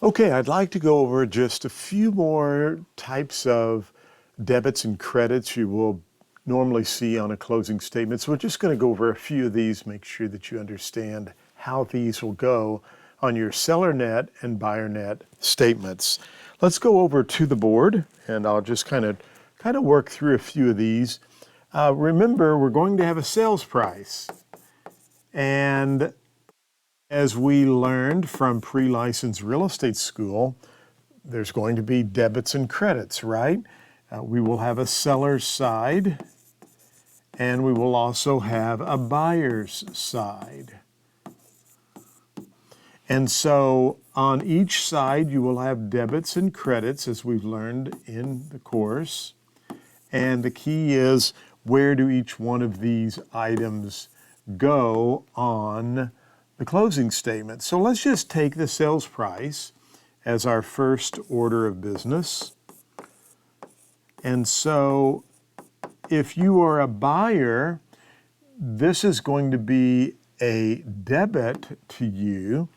Okay, I'd like to go over just a few more types of debits and credits you will normally see on a closing statement. So we're just going to go over a few of these, make sure that you understand how these will go on your seller net and buyer net statements. Let's go over to the board, and I'll just kind of work through a few of these. Remember, we're going to have a sales price, and as we learned from pre-licensed real estate school, there's going to be debits and credits, right? We will have a seller's side, and we will also have a buyer's side. And so on each side, you will have debits and credits, as we've learned in the course. And the key is, where do each one of these items go on the closing statement? So let's just take the sales price as our first order of business. And so if you are a buyer, this is going to be a debit to you.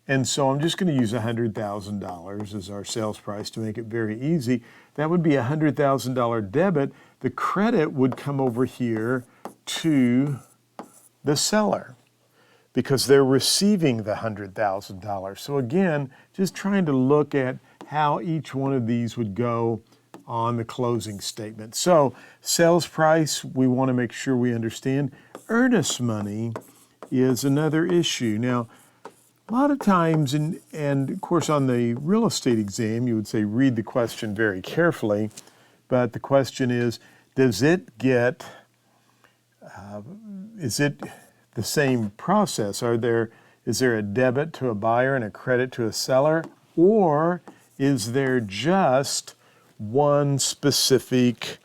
And so I'm just going to use $100,000 as our sales price to make it very easy. That would be a $100,000 debit. The credit would come over here to the seller because they're receiving the $100,000. So again, just trying to look at how each one of these would go on the closing statement. So sales price, we want to make sure we understand. Earnest money is another issue. Now, a lot of times, and of course on the real estate exam, you would say read the question very carefully, but the question is it is it the same process? Is there a debit to a buyer and a credit to a seller? Or is there just one specific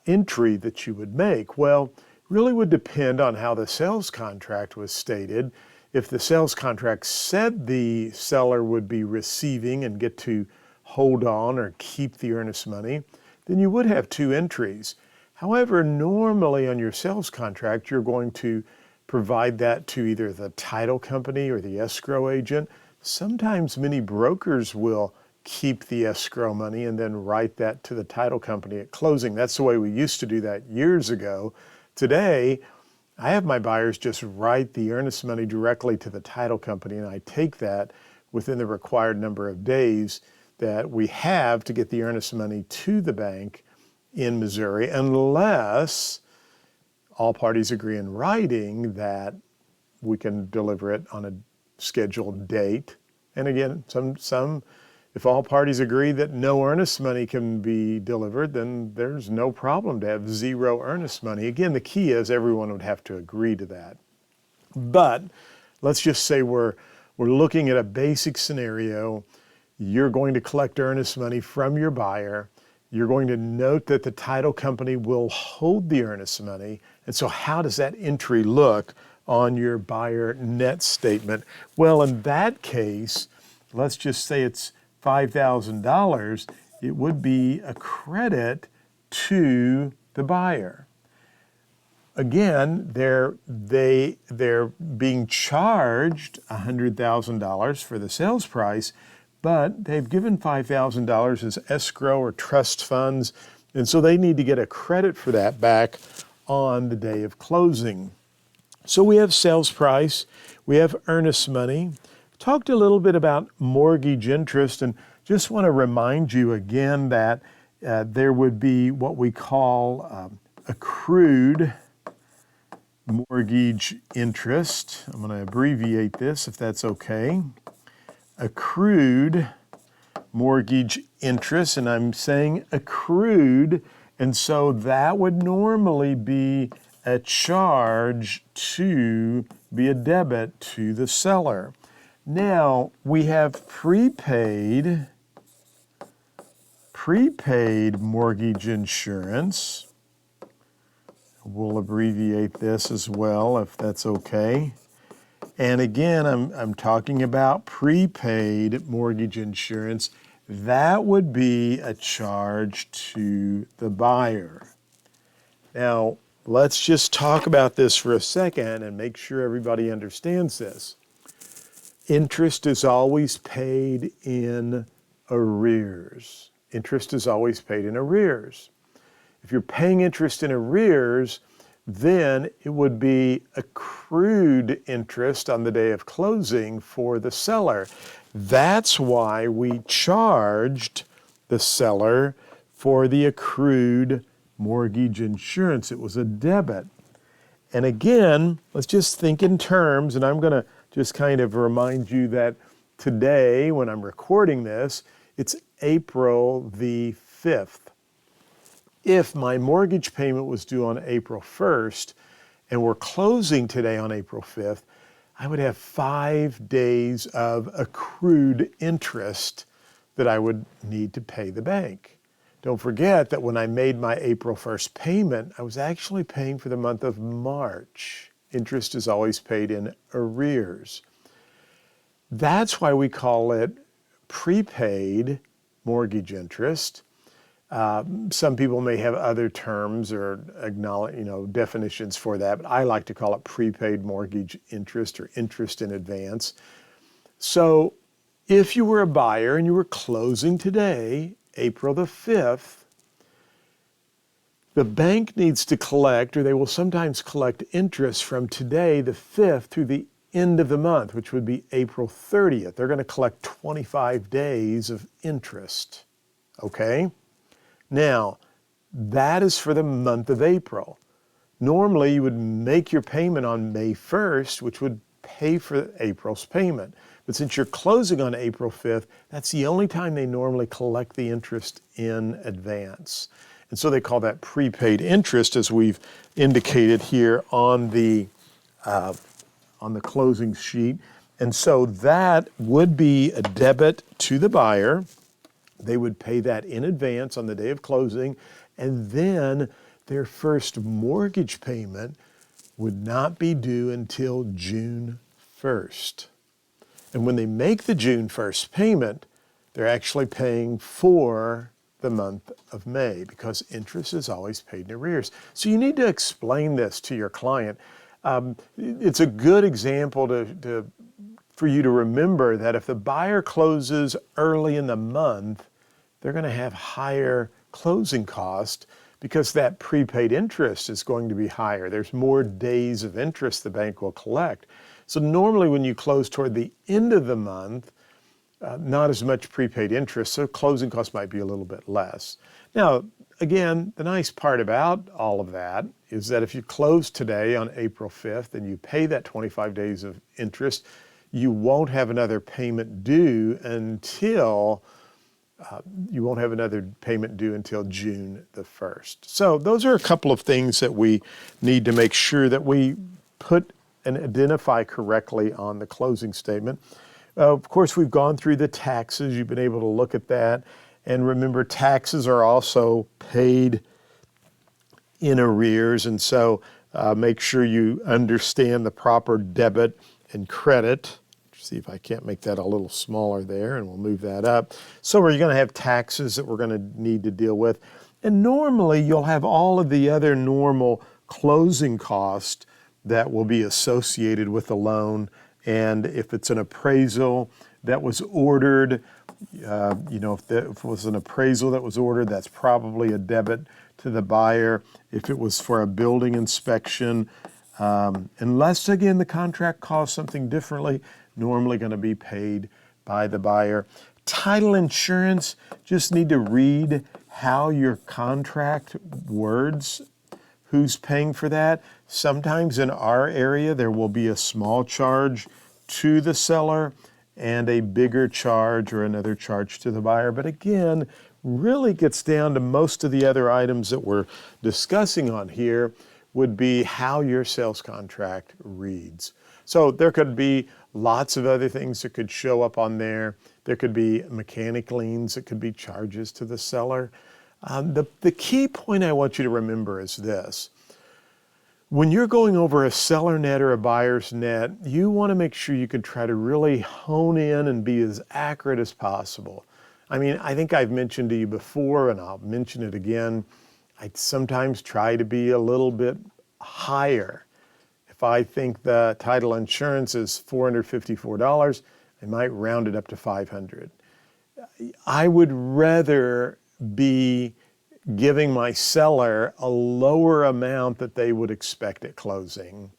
entry that you would make? Well, really would depend on how the sales contract was stated. If the sales contract said the seller would be receiving and get to hold on or keep the earnest money, then you would have two entries. However, normally on your sales contract, you're going to provide that to either the title company or the escrow agent. Sometimes many brokers will keep the escrow money and then write that to the title company at closing. That's the way we used to do that years ago. Today, I have my buyers just write the earnest money directly to the title company, and I take that within the required number of days that we have to get the earnest money to the bank in Missouri, unless all parties agree in writing that we can deliver it on a scheduled date. And again, if all parties agree that no earnest money can be delivered, then there's no problem to have zero earnest money. Again, the key is everyone would have to agree to that. But let's just say we're looking at a basic scenario. You're going to collect earnest money from your buyer. You're going to note that the title company will hold the earnest money. And so how does that entry look on your buyer net statement? Well, in that case, let's just say it's $5,000, it would be a credit to the buyer. Again, they're being charged $100,000 for the sales price, but they've given $5,000 as escrow or trust funds, and so they need to get a credit for that back on the day of closing. So we have sales price, we have earnest money. Talked a little bit about mortgage interest, and just want to remind you again that there would be what we call accrued mortgage interest. I'm going to abbreviate this if that's okay. Accrued mortgage interest, and I'm saying accrued, and so that would normally be a charge to be a debit to the seller. Now, we have prepaid mortgage insurance. We'll abbreviate this as well, if that's okay. And again, I'm talking about prepaid mortgage insurance. That would be a charge to the buyer. Now, let's just talk about this for a second and make sure everybody understands this. Interest is always paid in arrears. Interest is always paid in arrears. If you're paying interest in arrears, then it would be accrued interest on the day of closing for the seller. That's why we charged the seller for the accrued mortgage insurance. It was a debit. And again, let's just think in terms, and I'm going to just kind of remind you that today, when I'm recording this, it's April the 5th. If my mortgage payment was due on April 1st and we're closing today on April 5th, I would have 5 days of accrued interest that I would need to pay the bank. Don't forget that when I made my April 1st payment, I was actually paying for the month of March. Interest is always paid in arrears. That's why we call it prepaid mortgage interest. Some people may have other terms or definitions for that, but I like to call it prepaid mortgage interest or interest in advance. So if you were a buyer and you were closing today, April the 5th, the bank needs to collect, or they will sometimes collect interest from today, the 5th, through the end of the month, which would be April 30th. They're going to collect 25 days of interest, okay? Now, that is for the month of April. Normally, you would make your payment on May 1st, which would pay for April's payment. But since you're closing on April 5th, that's the only time they normally collect the interest in advance. And so they call that prepaid interest, as we've indicated here on the closing sheet. And so that would be a debit to the buyer. They would pay that in advance on the day of closing, and then their first mortgage payment would not be due until June 1st. And when they make the June 1st payment, they're actually paying for the month of May, because interest is always paid in arrears. So you need to explain this to your client. It's a good example for you to remember that if the buyer closes early in the month, they're going to have higher closing costs because that prepaid interest is going to be higher. There's more days of interest the bank will collect. So normally when you close toward the end of the month, not as much prepaid interest, so closing costs might be a little bit less. Now, again, the nice part about all of that is that if you close today on April 5th and you pay that 25 days of interest, you won't have another payment due until June the 1st. So those are a couple of things that we need to make sure that we put and identify correctly on the closing statement. Of course, we've gone through the taxes. You've been able to look at that. And remember, taxes are also paid in arrears. And so make sure you understand the proper debit and credit. See if I can't make that a little smaller there, and we'll move that up. So we're going to have taxes that we're going to need to deal with. And normally you'll have all of the other normal closing costs that will be associated with the loan. And if it's an appraisal that was ordered, if it was an appraisal that was ordered, that's probably a debit to the buyer. If it was for a building inspection, unless, again, the contract calls something differently, normally going to be paid by the buyer. Title insurance, just need to read how your contract words who's paying for that. Sometimes in our area, there will be a small charge to the seller and a bigger charge or another charge to the buyer. But again, really gets down to most of the other items that we're discussing on here would be how your sales contract reads. So there could be lots of other things that could show up on there. There could be mechanic liens. It could be charges to the seller. The key point I want you to remember is this. When you're going over a seller net or a buyer's net, you want to make sure you can try to really hone in and be as accurate as possible. I mean, I think I've mentioned to you before, and I'll mention it again, I sometimes try to be a little bit higher. If I think the title insurance is $454, They might round it up to 500. I would rather be giving my seller a lower amount that they would expect at closing,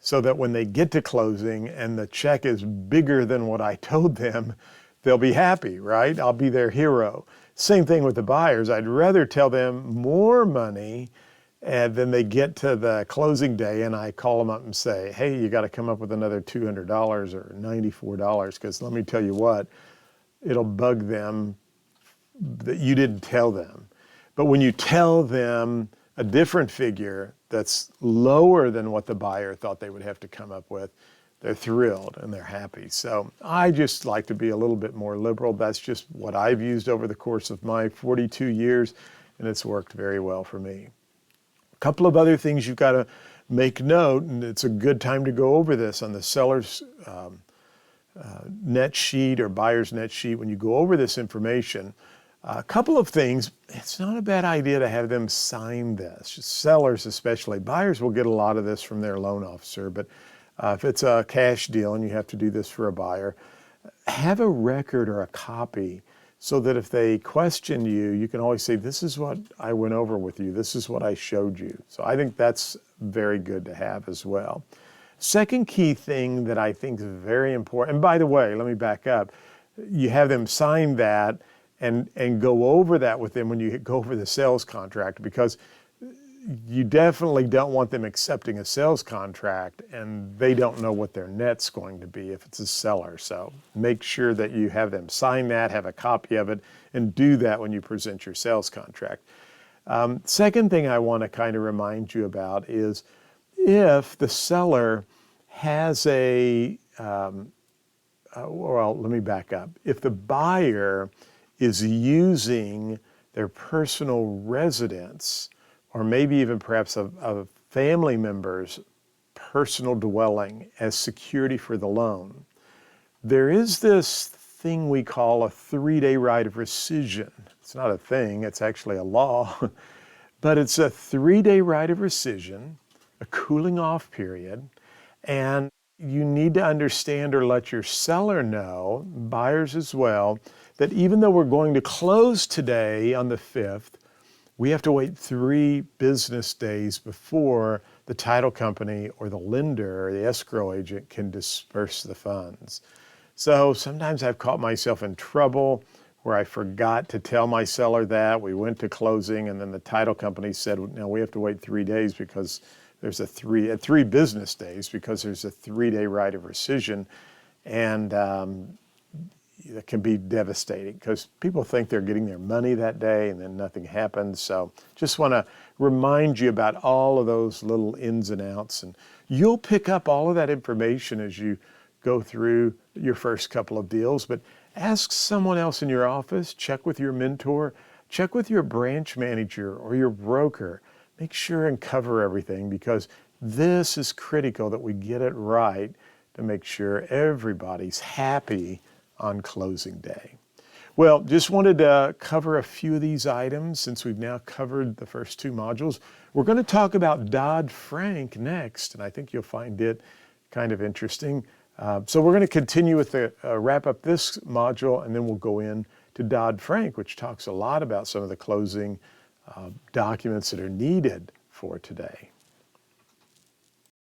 so that when they get to closing and the check is bigger than what I told them, they'll be happy, right? I'll be their hero. Same thing with the buyers. I'd rather tell them more money and then they get to the closing day and I call them up and say, hey, you got to come up with another $200 or $94, because let me tell you what, it'll bug them that you didn't tell them. But when you tell them a different figure that's lower than what the buyer thought they would have to come up with, they're thrilled and they're happy. So I just like to be a little bit more liberal. That's just what I've used over the course of my 42 years, and it's worked very well for me. A couple of other things you've got to make note, and it's a good time to go over this on the seller's net sheet or buyer's net sheet. When you go over this information, a couple of things, it's not a bad idea to have them sign this. Sellers especially. Buyers will get a lot of this from their loan officer, but if it's a cash deal and you have to do this for a buyer, have a record or a copy so that if they question you, you can always say, this is what I went over with you. This is what I showed you. So I think that's very good to have as well. Second key thing that I think is very important, and by the way, let me back up. You have them sign that and go over that with them when you go over the sales contract, because you definitely don't want them accepting a sales contract and they don't know what their net's going to be if it's a seller. So make sure that you have them sign that, have a copy of it, and do that when you present your sales contract. Second thing I want to kind of remind you about is if the seller has well, let me back up. If the buyer is using their personal residence, or maybe even perhaps a family member's personal dwelling as security for the loan, there is this thing we call a 3-day right of rescission. It's not a thing, it's actually a law, but it's a 3-day right of rescission, a cooling off period, and you need to understand or let your seller know, buyers as well, that even though we're going to close today on the 5th, we have to wait 3 business days before the title company or the lender or the escrow agent can disperse the funds. So sometimes I've caught myself in trouble where I forgot to tell my seller that. We went to closing and then the title company said, no, we have to wait 3 days because there's a 3 business days because there's a 3-day right of rescission. And that can be devastating because people think they're getting their money that day and then nothing happens. So just want to remind you about all of those little ins and outs, and you'll pick up all of that information as you go through your first couple of deals. But ask someone else in your office, check with your mentor, check with your branch manager or your broker. Make sure and cover everything, because this is critical that we get it right to make sure everybody's happy on closing day. Well, just wanted to cover a few of these items since we've now covered the first 2 modules. We're going to talk about Dodd-Frank next, and I think you'll find it kind of interesting. So we're going to continue with the wrap up this module, and then we'll go in to Dodd-Frank, which talks a lot about some of the closing documents that are needed for today.